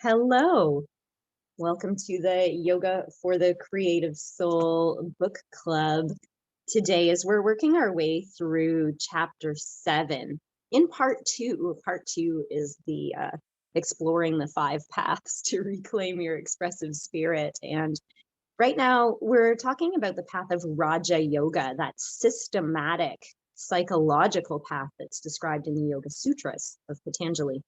Hello, welcome to the Yoga for the Creative Soul book club. Today, as we're working our way through chapter 7, in part two is the exploring the 5 paths to reclaim your expressive spirit. And right now, we're talking about the path of Raja Yoga, that systematic psychological path that's described in the Yoga Sutras of Patanjali.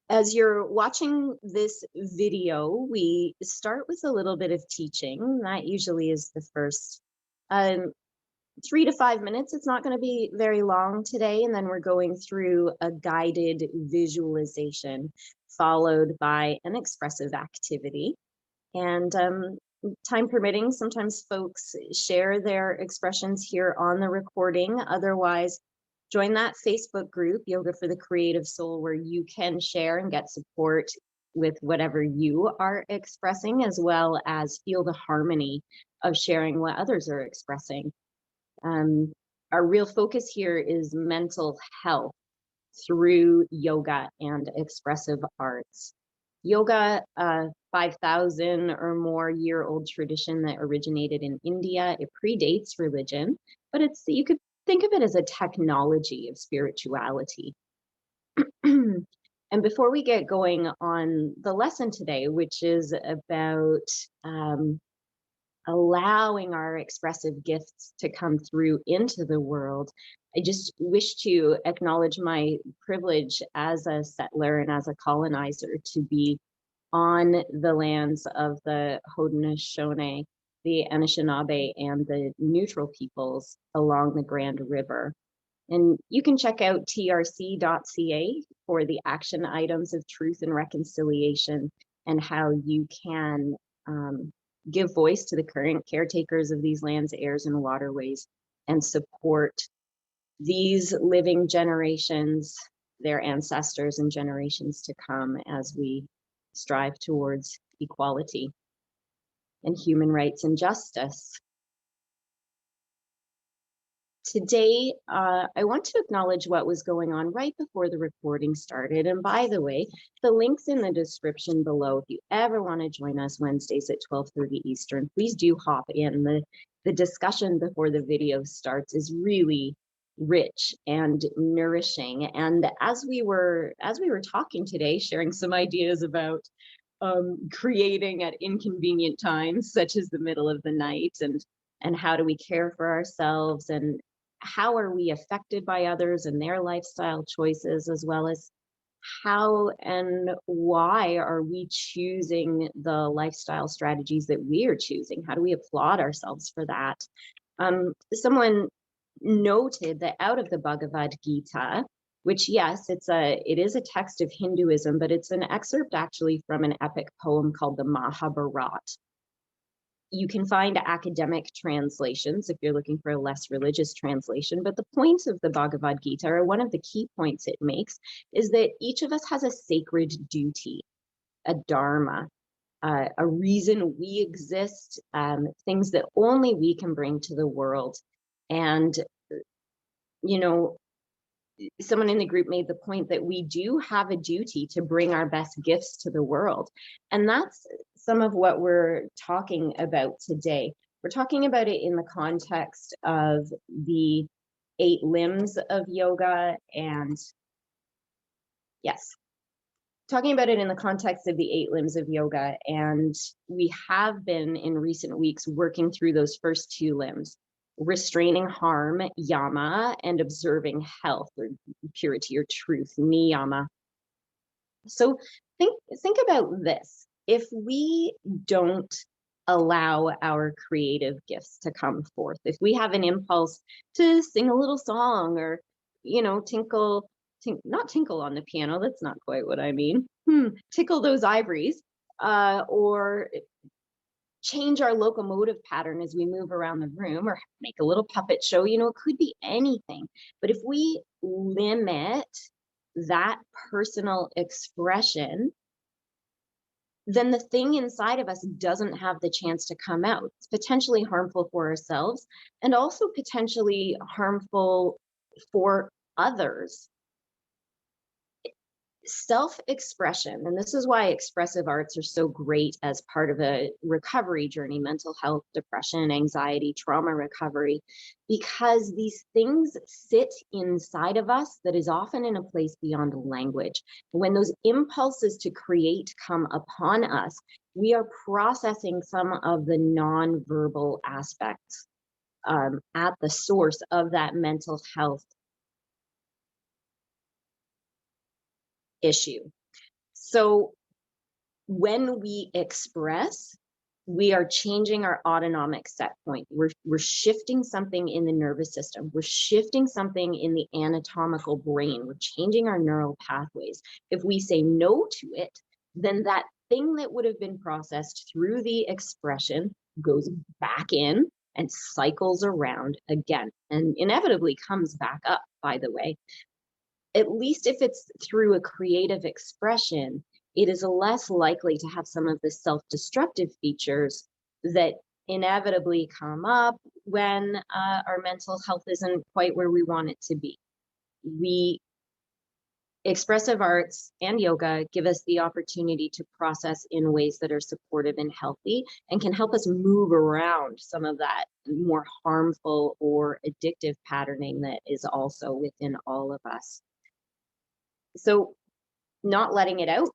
As you're watching this video, we start with a little bit of teaching. That usually is the first 3 to 5 minutes. It's not going to be very long today. And then we're going through a guided visualization followed by an expressive activity. And time permitting, sometimes folks share their expressions here on the recording. Otherwise, join that Facebook group, Yoga for the Creative Soul, where you can share and get support with whatever you are expressing, as well as feel the harmony of sharing what others are expressing. Our real focus here is mental health through yoga and expressive arts. Yoga, 5,000 or more year old tradition that originated in India. It predates religion, but you could think of it as a technology of spirituality. And before we get going on the lesson today, which is about allowing our expressive gifts to come through into the world, I just wish to acknowledge my privilege as a settler and as a colonizer to be on the lands of the Haudenosaunee, the Anishnawbe, and the neutral peoples along the Grand River. And you can check out trc.ca for the action items of truth and reconciliation and how you can give voice to the current caretakers of these lands, airs, and waterways and support these living generations, their ancestors, and generations to come as we strive towards equality and human rights and justice. Today, I want to acknowledge what was going on right before the recording started. And by the way, the link's in the description below. If you ever want to join us Wednesdays at 12:30 Eastern, please do hop in. The discussion before the video starts is really rich and nourishing. And as we were talking today, sharing some ideas about creating at inconvenient times, such as the middle of the night, and how do we care for ourselves, and how are we affected by others and their lifestyle choices, as well as how and why are we choosing the lifestyle strategies that we are choosing? How do we applaud ourselves for that? Someone noted that out of the Bhagavad Gita, which, yes, it is a text of Hinduism, but it's an excerpt actually from an epic poem called the Mahabharata. You can find academic translations if you're looking for a less religious translation, but the points of the Bhagavad Gita, or one of the key points it makes, is that each of us has a sacred duty, a dharma, a reason we exist, things that only we can bring to the world. And, someone in the group made the point that we do have a duty to bring our best gifts to the world. And that's some of what we're talking about today. We're talking about it in the context of the 8 limbs of yoga, and talking about it in the context of the 8 limbs of yoga. And we have been in recent weeks working through those first 2 limbs: restraining harm, yama, and observing health, or purity or truth, niyama. So think about this. If we don't allow our creative gifts to come forth, if we have an impulse to sing a little song, or not tinkle on the piano, that's not quite what I mean, tickle those ivories, or change our locomotive pattern as we move around the room, or make a little puppet show, it could be anything. But if we limit that personal expression, then the thing inside of us doesn't have the chance to come out. It's potentially harmful for ourselves, and also potentially harmful for others. Self-expression, and this is why expressive arts are so great as part of a recovery journey, mental health, depression, anxiety, trauma recovery, because these things sit inside of us that is often in a place beyond language. When those impulses to create come upon us, we are processing some of the nonverbal aspects at the source of that mental health issue. So when we express, we are changing our autonomic set point. We're shifting something in the nervous system. We're shifting something in the anatomical brain. We're changing our neural pathways. If we say no to it, then that thing that would have been processed through the expression goes back in and cycles around again, and inevitably comes back up, by the way. At least if it's through a creative expression, it is less likely to have some of the self-destructive features that inevitably come up when our mental health isn't quite where we want it to be. Expressive arts and yoga give us the opportunity to process in ways that are supportive and healthy, and can help us move around some of that more harmful or addictive patterning that is also within all of us. So not letting it out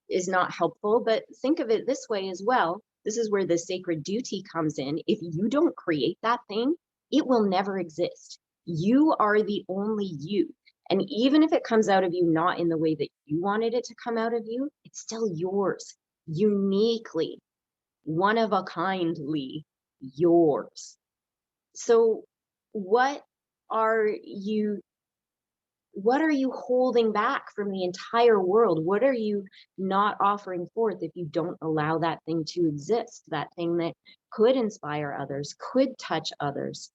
is not helpful, but think of it this way as well. This is where the sacred duty comes in. If you don't create that thing, it will never exist. You are the only you. And even if it comes out of you not in the way that you wanted it to come out of you, it's still yours, uniquely, one of a kindly yours. So what are you holding back from the entire world? What are you not offering forth if you don't allow that thing to exist, that thing that could inspire others, could touch others?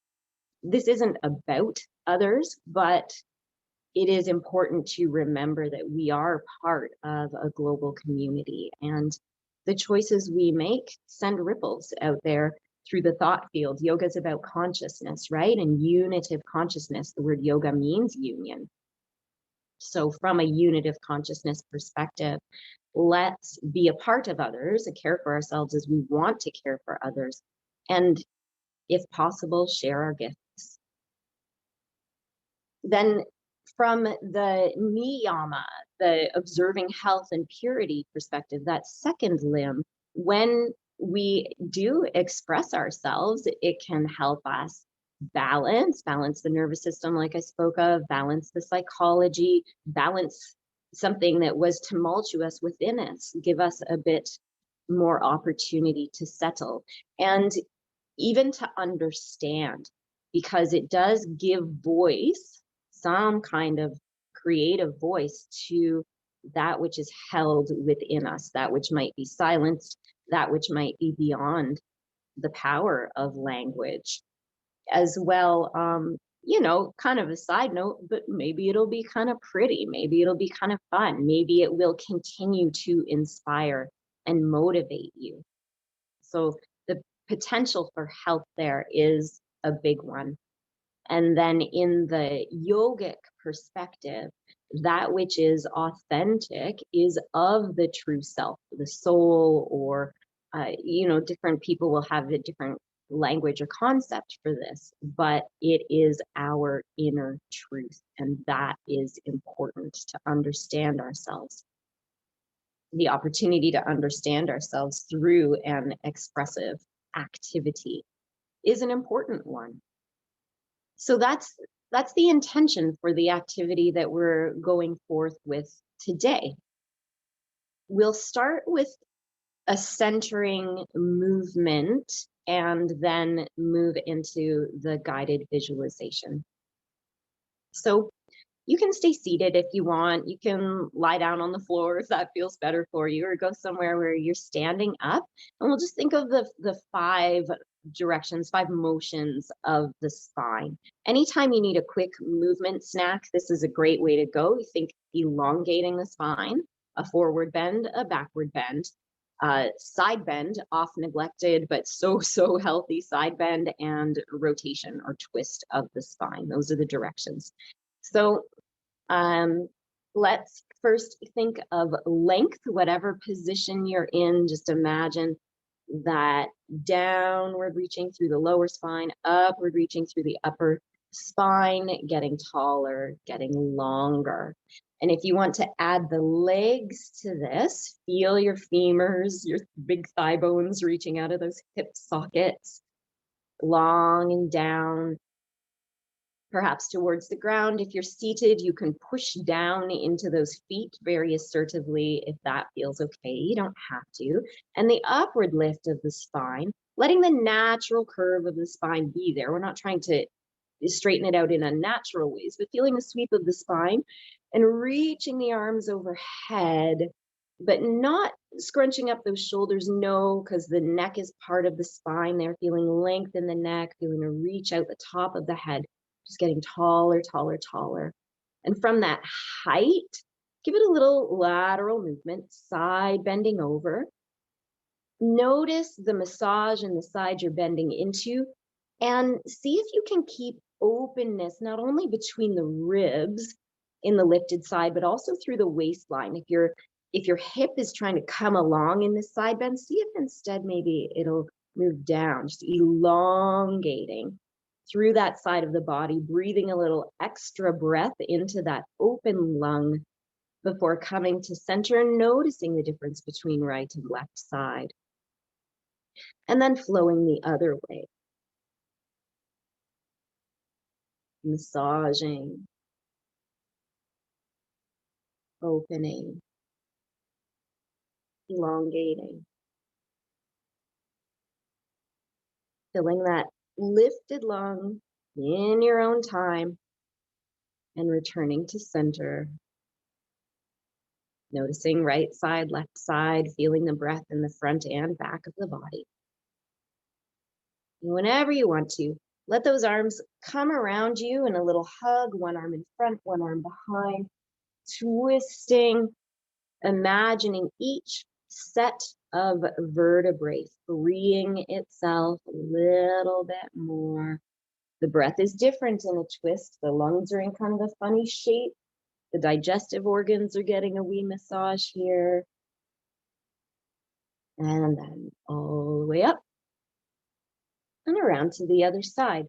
This isn't about others, but it is important to remember that we are part of a global community, and the choices we make send ripples out there through the thought field. Yoga is about consciousness, right? And unitive consciousness. The word yoga means union. So from a unitive consciousness perspective, let's be a part of others and care for ourselves as we want to care for others. And if possible, share our gifts. Then from the niyama, the observing health and purity perspective, that second limb, when we do express ourselves, it can help us balance the nervous system, like I spoke of, balance the psychology, balance something that was tumultuous within us, give us a bit more opportunity to settle and even to understand, because it does give voice, some kind of creative voice, to that which is held within us, that which might be silenced, that which might be beyond the power of language as well. Kind of a side note, but maybe it'll be kind of pretty, maybe it'll be kind of fun, maybe it will continue to inspire and motivate you. So the potential for health there is a big one. And then in the yogic perspective, that which is authentic is of the true self, the soul, or different people will have a different language or concept for this, but it is our inner truth, and that is important to understand ourselves. The opportunity to understand ourselves through an expressive activity is an important one. So that's the intention for the activity that we're going forth with today. We'll start with a centering movement and then move into the guided visualization. So you can stay seated if you want. You can lie down on the floor if that feels better for you, or go somewhere where you're standing up. And we'll just think of the 5 directions, 5 motions of the spine. Anytime you need a quick movement snack, this is a great way to go. You think elongating the spine, a forward bend, a backward bend, side bend, oft neglected, but so healthy side bend, and rotation or twist of the spine. Those are the directions. So Let's first think of length, whatever position you're in. Just imagine that downward reaching through the lower spine, upward reaching through the upper spine, getting taller, getting longer. And if you want to add the legs to this, feel your femurs, your big thigh bones reaching out of those hip sockets, long and down, perhaps towards the ground. If you're seated, you can push down into those feet very assertively if that feels okay. You don't have to. And the upward lift of the spine, letting the natural curve of the spine be there. We're not trying to straighten it out in unnatural ways, but feeling the sweep of the spine and reaching the arms overhead, but not scrunching up those shoulders. No, because the neck is part of the spine there, feeling length in the neck, feeling a reach out the top of the head, just getting taller, taller, taller. And from that height, give it a little lateral movement, side bending over. Notice the massage in the side you're bending into, and see if you can keep openness, not only between the ribs in the lifted side, but also through the waistline. If your hip is trying to come along in this side bend, see if instead maybe it'll move down, just elongating through that side of the body, breathing a little extra breath into that open lung before coming to center and noticing the difference between right and left side. And then flowing the other way. Massaging, opening, elongating. Filling that lifted lung in your own time and returning to center. Noticing right side, left side, feeling the breath in the front and back of the body. And whenever you want to, let those arms come around you in a little hug, one arm in front, one arm behind, twisting, imagining each set of vertebrae freeing itself a little bit more. The breath is different in a twist. The lungs are in kind of a funny shape. The digestive organs are getting a wee massage here. And then all the way up and around to the other side.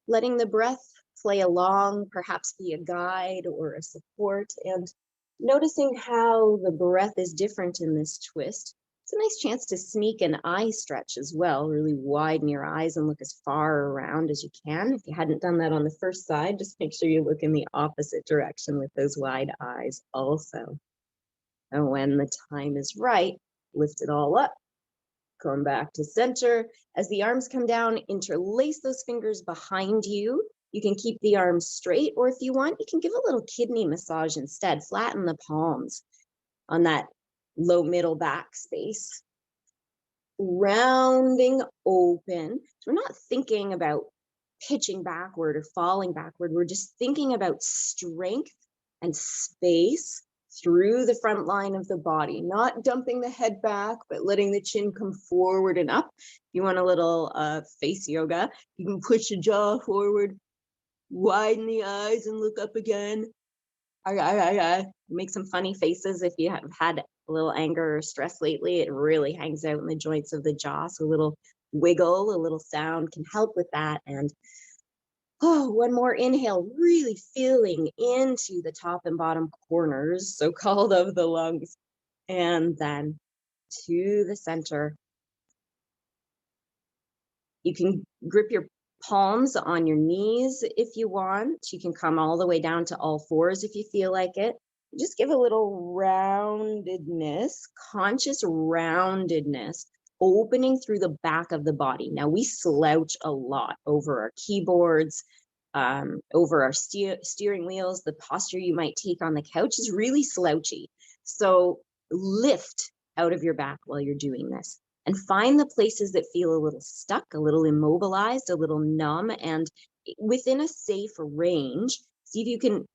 Letting the breath play along, perhaps be a guide or a support, and noticing how the breath is different in this twist. It's a nice chance to sneak an eye stretch as well. Really widen your eyes and look as far around as you can. If you hadn't done that on the first side, just make sure you look in the opposite direction with those wide eyes also. And when the time is right, lift it all up. Come back to center. As the arms come down, interlace those fingers behind you. You can keep the arms straight, or if you want, you can give a little kidney massage instead. Flatten the palms on that low middle back space. Rounding open. So we're not thinking about pitching backward or falling backward. We're just thinking about strength and space through the front line of the body, not dumping the head back, but letting the chin come forward and up. If you want a little face yoga, you can push the jaw forward, widen the eyes and look up again. Make some funny faces if you have had a little anger or stress lately. It really hangs out in the joints of the jaw. So a little wiggle, a little sound can help with that. And one more inhale, really feeling into the top and bottom corners, so-called, of the lungs. And then to the center. You can grip your palms on your knees if you want. You can come all the way down to all fours if you feel like it. Just give a little roundedness, conscious roundedness, opening through the back of the body. Now, we slouch a lot over our keyboards, over our steering wheels. The posture you might take on the couch is really slouchy. So lift out of your back while you're doing this. And find the places that feel a little stuck, a little immobilized, a little numb, and within a safe range, see if you can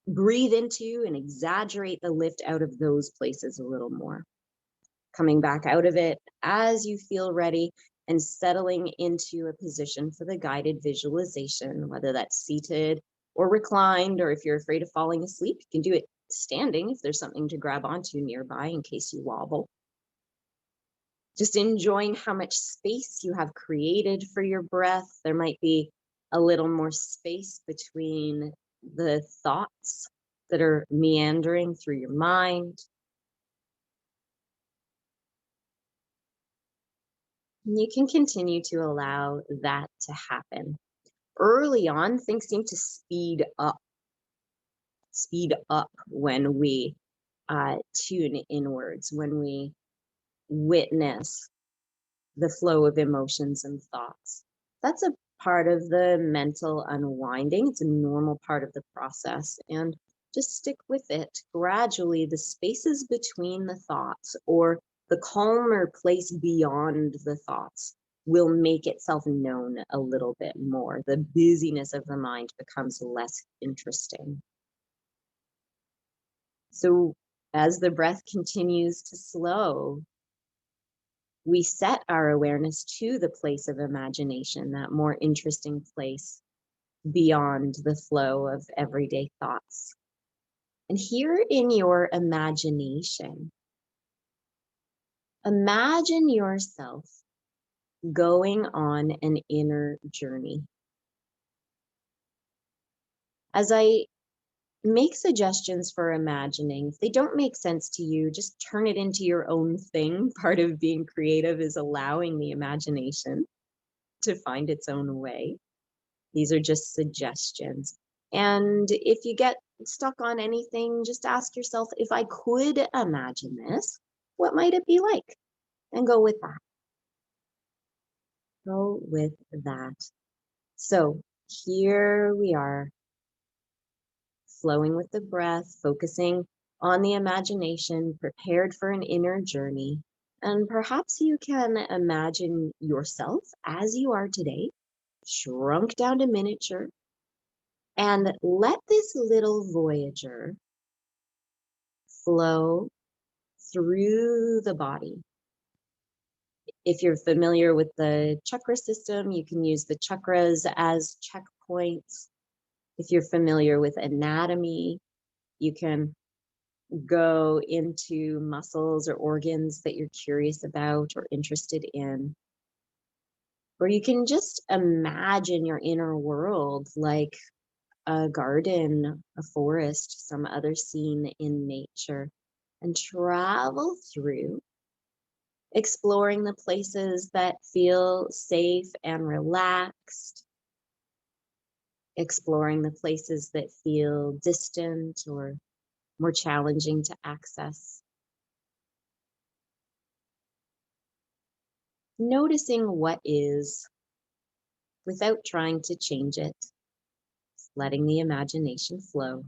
breathe into and exaggerate the lift out of those places a little more. Coming back out of it as you feel ready and settling into a position for the guided visualization, whether that's seated or reclined, or if you're afraid of falling asleep, you can do it standing if there's something to grab onto nearby in case you wobble. Just enjoying how much space you have created for your breath. There might be a little more space between the thoughts that are meandering through your mind. And you can continue to allow that to happen. Early on, things seem to speed up when we tune inwards, when we witness the flow of emotions and thoughts. That's a part of the mental unwinding. It's a normal part of the process. And just stick with it. Gradually, the spaces between the thoughts, or the calmer place beyond the thoughts, will make itself known a little bit more. The busyness of the mind becomes less interesting. So as the breath continues to slow, we set our awareness to the place of imagination, that more interesting place beyond the flow of everyday thoughts. And here in your imagination, imagine yourself going on an inner journey. As I make suggestions for imagining, if they don't make sense to you, just turn it into your own thing. Part of being creative is allowing the imagination to find its own way. These are just suggestions. And if you get stuck on anything, just ask yourself, if I could imagine this, what might it be like? And go with that. Go with that. So here we are, flowing with the breath, focusing on the imagination, prepared for an inner journey. And perhaps you can imagine yourself as you are today, shrunk down to miniature, and let this little Voyager flow through the body. If you're familiar with the chakra system, you can use the chakras as checkpoints. If you're familiar with anatomy, you can go into muscles or organs that you're curious about or interested in. Or you can just imagine your inner world like a garden, a forest, some other scene in nature, and travel through, exploring the places that feel safe and relaxed, exploring the places that feel distant or more challenging to access. Noticing what is without trying to change it, letting the imagination flow.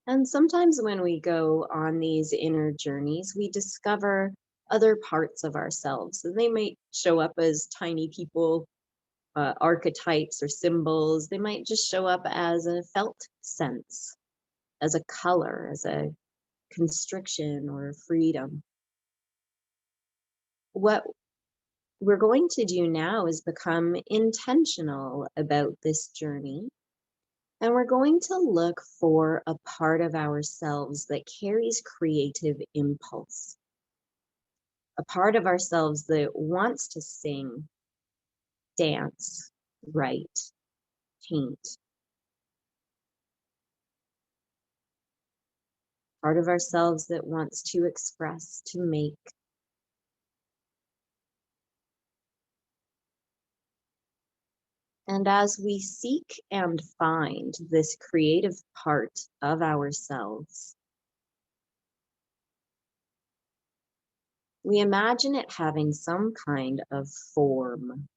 And sometimes when we go on these inner journeys, we discover other parts of ourselves. And they might show up as tiny people, archetypes or symbols. They might just show up as a felt sense, as a color, as a constriction or a freedom. What we're going to do now is become intentional about this journey. And we're going to look for a part of ourselves that carries creative impulse, a part of ourselves that wants to sing, dance, write, paint, part of ourselves that wants to express, to make. And as we seek and find this creative part of ourselves, we imagine it having some kind of form.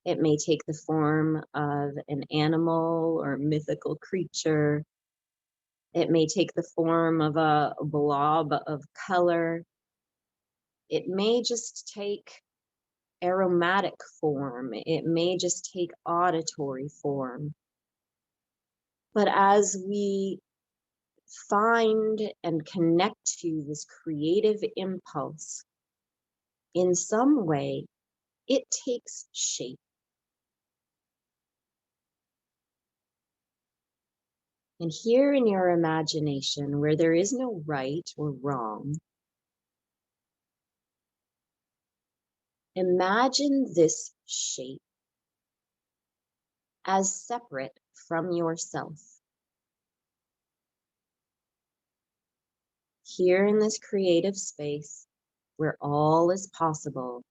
It may take the form of an animal or mythical creature. It may take the form of a blob of color. It may just take aromatic form. It may just take auditory form. But as we find and connect to this creative impulse, in some way, it takes shape. And here in your imagination, where there is no right or wrong, imagine this shape as separate from yourself. Here in this creative space where all is possible,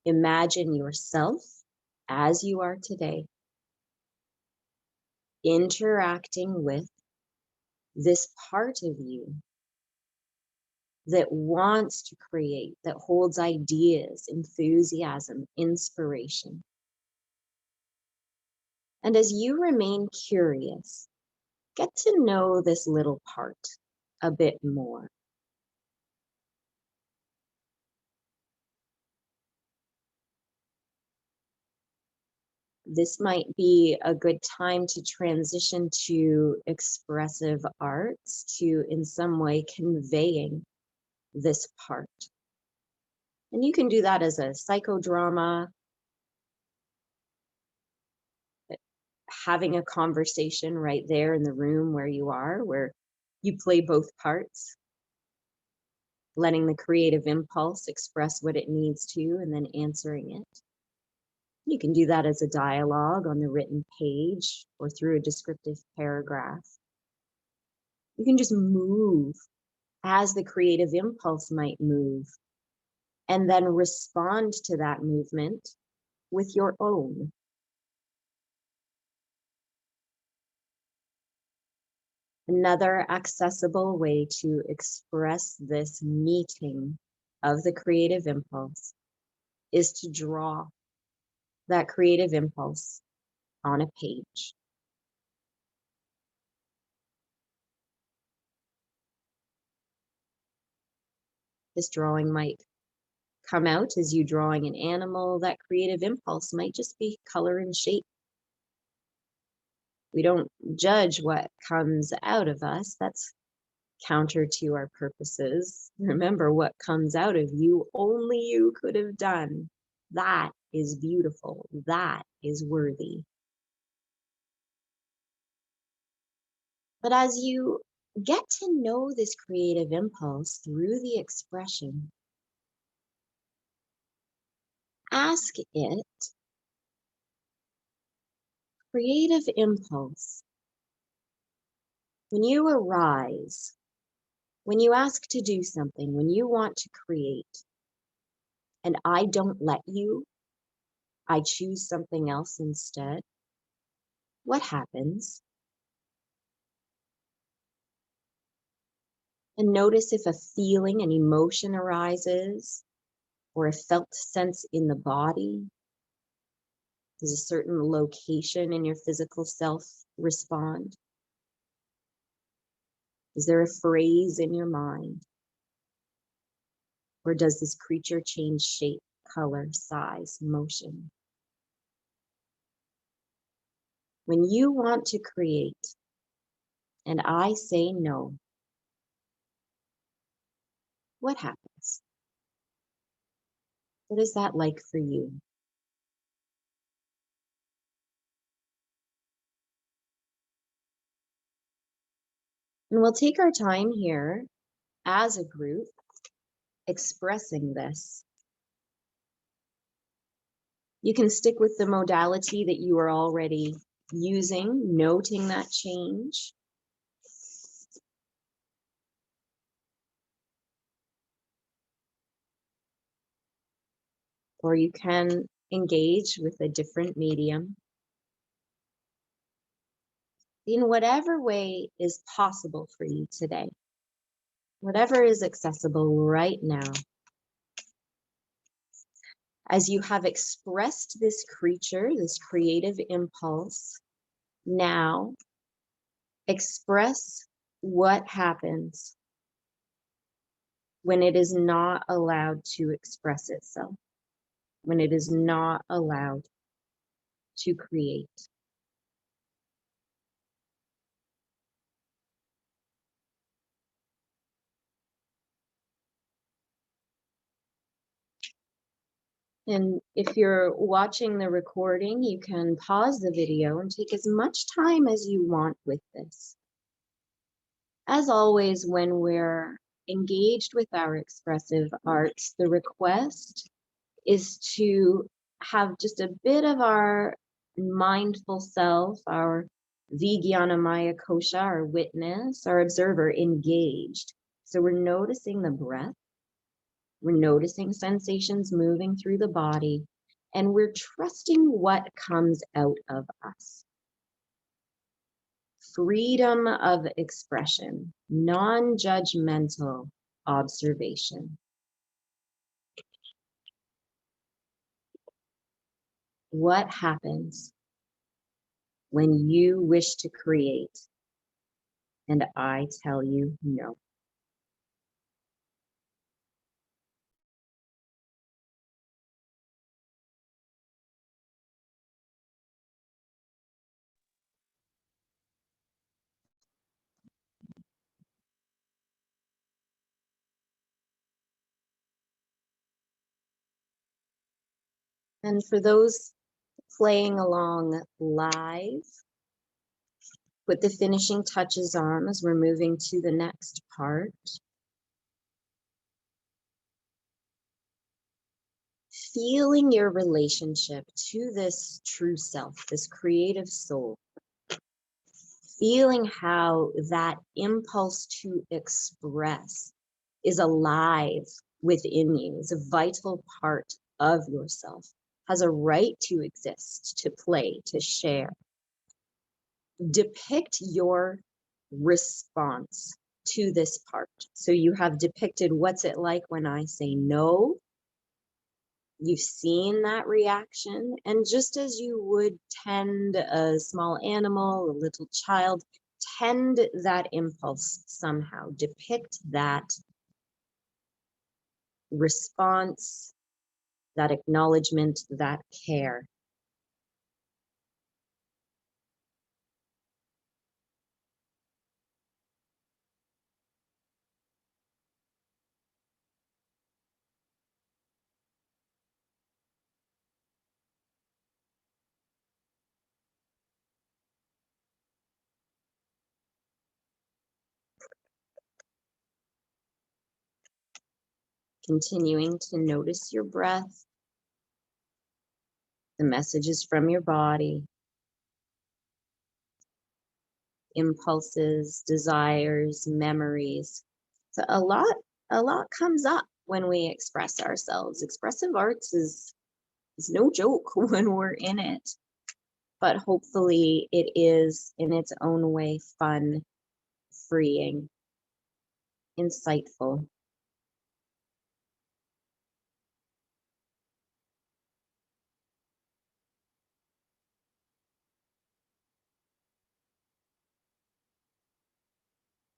imagine yourself as you are today, interacting with this part of you that wants to create, that holds ideas, enthusiasm, inspiration. And as you remain curious, get to know this little part a bit more. This might be a good time to transition to expressive arts, to in some way conveying this part. And you can do that as a psychodrama, having a conversation right there in the room where you are, where you play both parts, letting the creative impulse express what it needs to, and then answering it. You can do that as a dialogue on the written page or through a descriptive paragraph. You can just move as the creative impulse might move, and then respond to that movement with your own. Another accessible way to express this meeting of the creative impulse is to draw that creative impulse on a page. This drawing might come out as you drawing an animal. That creative impulse might just be color and shape. We don't judge what comes out of us. That's counter to our purposes. Remember, what comes out of you, only you could have done. That is beautiful. That is worthy. But as you get to know this creative impulse through the expression, ask it, creative impulse, when you arise, when you ask to do something, when you want to create, and I don't let you, I choose something else instead, what happens? And notice if a feeling, an emotion arises, or a felt sense in the body. Does a certain location in your physical self respond? Is there a phrase in your mind? Or does this creature change shape, color, size, motion? When you want to create, and I say no, what happens? What is that like for you? And we'll take our time here as a group expressing this. You can stick with the modality that you are already using, noting that change. Or you can engage with a different medium. In whatever way is possible for you today, whatever is accessible right now. As you have expressed this creature, this creative impulse, now express what happens when it is not allowed to express itself, when it is not allowed to create. And if you're watching the recording, you can pause the video and take as much time as you want with this. As always, when we're engaged with our expressive arts, the request is to have just a bit of our mindful self, our Vijnanamaya Kosha, our witness, our observer, engaged. So we're noticing the breath, we're noticing sensations moving through the body, and we're trusting what comes out of us. Freedom of expression, non-judgmental observation. What happens when you wish to create and I tell you no? And for those playing along live, put the finishing touches on as we're moving to the next part. Feeling your relationship to this true self, this creative soul. Feeling how that impulse to express is alive within you, is a vital part of yourself, has a right to exist, to play, to share. Depict your response to this part. So you have depicted what's it like when I say no. You've seen that reaction, and just as you would tend a small animal, a little child, tend that impulse somehow. Depict that response, that acknowledgement, that care. Continuing to notice your breath, the messages from your body, impulses, desires, memories. So a lot comes up when we express ourselves. Expressive arts is no joke when we're in it, but hopefully it is in its own way fun, freeing, insightful.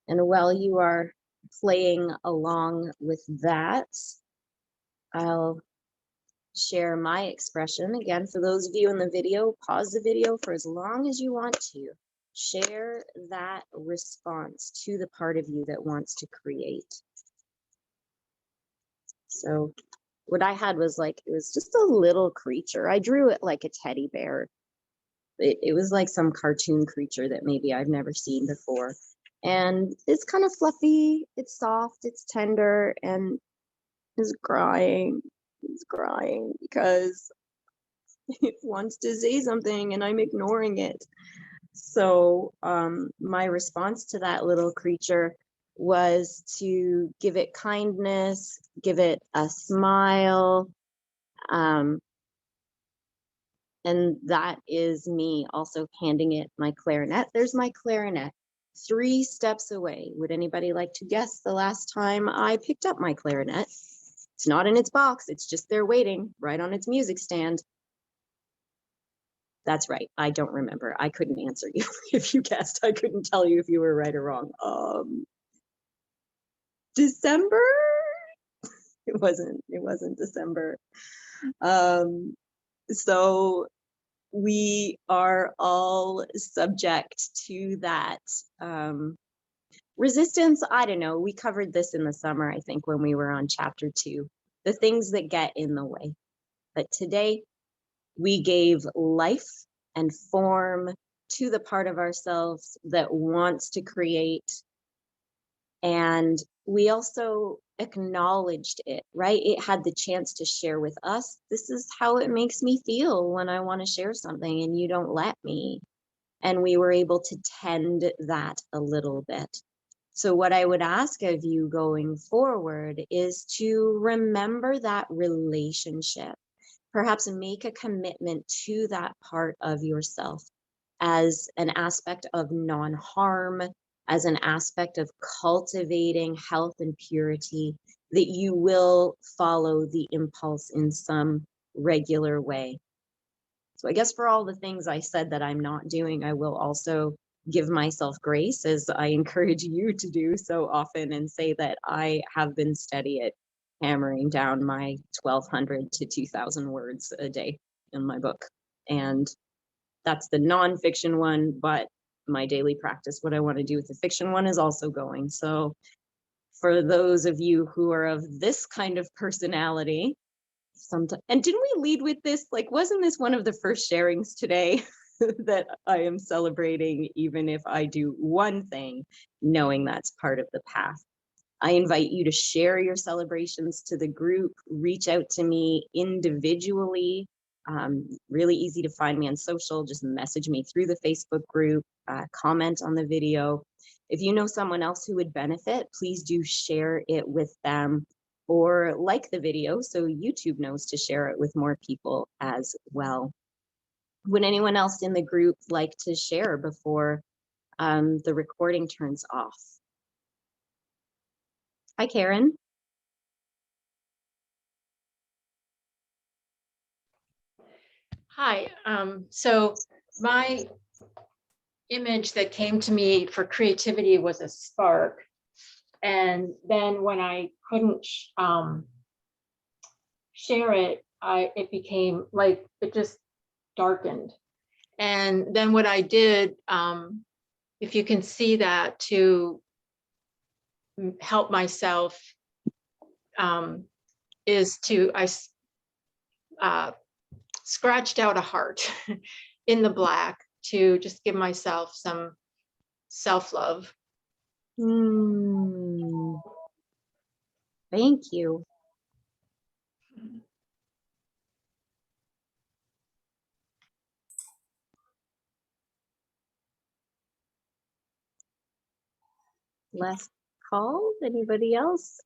And while you are playing along with that, I'll share my expression. Again, for those of you in the video, pause the video for as long as you want to. Share that response to the part of you that wants to create. So what I had was like, it was just a little creature. I drew it like a teddy bear. It was like some cartoon creature that maybe I've never seen before. And it's kind of fluffy, it's soft, it's tender, and is crying. It's crying because it wants to say something and I'm ignoring it. So my response to that little creature was to give it kindness, give it a smile. And that is me also handing it my clarinet. There's my clarinet, 3 steps away. Would anybody like to guess the last time I picked up my clarinet? It's not in its box. It's just there waiting right on its music stand. That's right. I don't remember. I couldn't answer you if you guessed. I couldn't tell you if you were right or wrong. December? It wasn't December. So we are all subject to that resistance. I don't know. We covered this in the summer, I think, when we were on chapter 2, the things that get in the way. But today, we gave life and form to the part of ourselves that wants to create. And we also acknowledged it, right? It had the chance to share with us, this is how it makes me feel when I want to share something and you don't let me. And we were able to tend that a little bit. So what I would ask of you going forward is to remember that relationship. Perhaps make a commitment to that part of yourself as an aspect of non-harm, as an aspect of cultivating health and purity, that you will follow the impulse in some regular way. So I guess for all the things I said that I'm not doing, I will also give myself grace, as I encourage you to do so often, and say that I have been steady at hammering down my 1,200 to 2,000 words a day in my book. And that's the nonfiction one, but my daily practice, what I want to do with the fiction one, is also going. So for those of you who are of this kind of personality, sometimes, and didn't we lead with this? Like, wasn't this one of the first sharings today that I am celebrating, even if I do one thing, knowing that's part of the path? I invite you to share your celebrations to the group, reach out to me individually. Really easy to find me on social. Just message me through the Facebook group, comment on the video. If you know someone else who would benefit, please do share it with them, or like the video so YouTube knows to share it with more people as well. Would anyone else in the group like to share before the recording turns off? Hi, Karen. Hi. So my image that came to me for creativity was a spark. And then when I couldn't share it, it became like, it just darkened. And then what I did, if you can see that, to help myself, is I scratched out a heart in the black to just give myself some self-love. Thank you. Last call. Anybody else?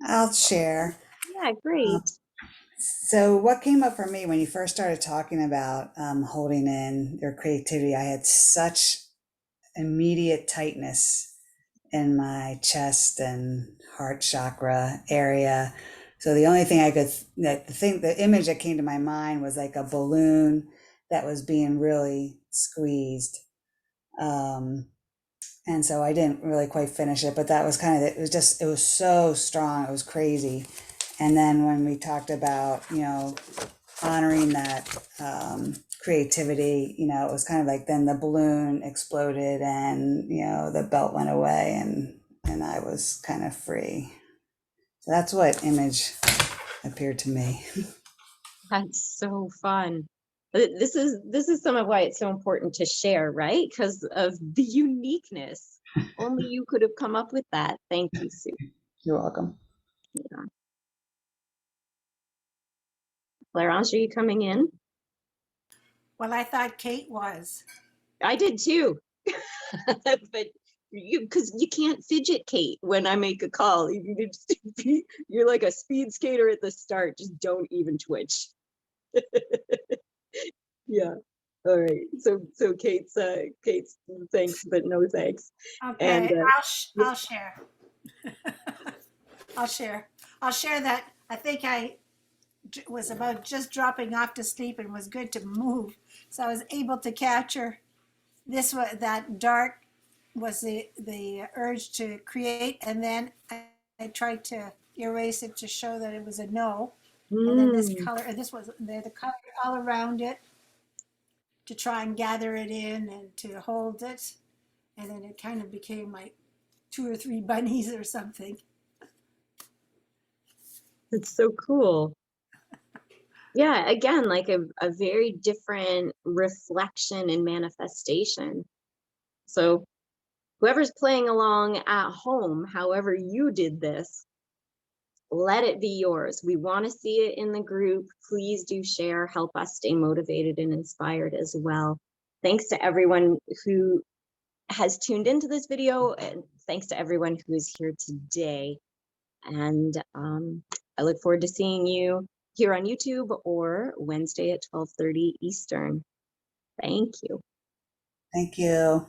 I'll share. Yeah, great. So what came up for me when you first started talking about holding in your creativity, I had such immediate tightness in my chest and heart chakra area. So the only thing the image that came to my mind was like a balloon that was being really squeezed. And so I didn't really quite finish it, but that was kind of, it was so strong. It was crazy. And then when we talked about, honoring that creativity, it was kind of like then the balloon exploded and, the belt went away and I was kind of free. So that's what image appeared to me. That's so fun. This is some of why it's so important to share, right? Because of the uniqueness. Only you could have come up with that. Thank you, Sue. You're welcome. Yeah. Clarence, are you coming in? Well, I thought Kate was. I did too. But because you can't fidget, Kate, when I make a call. You're like a speed skater at the start. Just don't even twitch. Yeah. All right. So Kate's thanks, but no thanks. Okay, And I'll share. I'll share. I'll share that. I think I was about just dropping off to sleep and was good to move, so I was able to capture that dark was the urge to create, and then I tried to erase it to show that it was a no, and then this color, and this was the color all around it, to try and gather it in and to hold it. And then it kind of became like 2 or 3 bunnies or something. it's so cool. Yeah, again, like a very different reflection and manifestation. So whoever's playing along at home, however you did this, let it be yours. We want to see it in the group. Please do share, help us stay motivated and inspired as well. Thanks to everyone who has tuned into this video, and thanks to everyone who is here today. And I look forward to seeing you here on YouTube or Wednesday at 12:30 Eastern. Thank you. Thank you.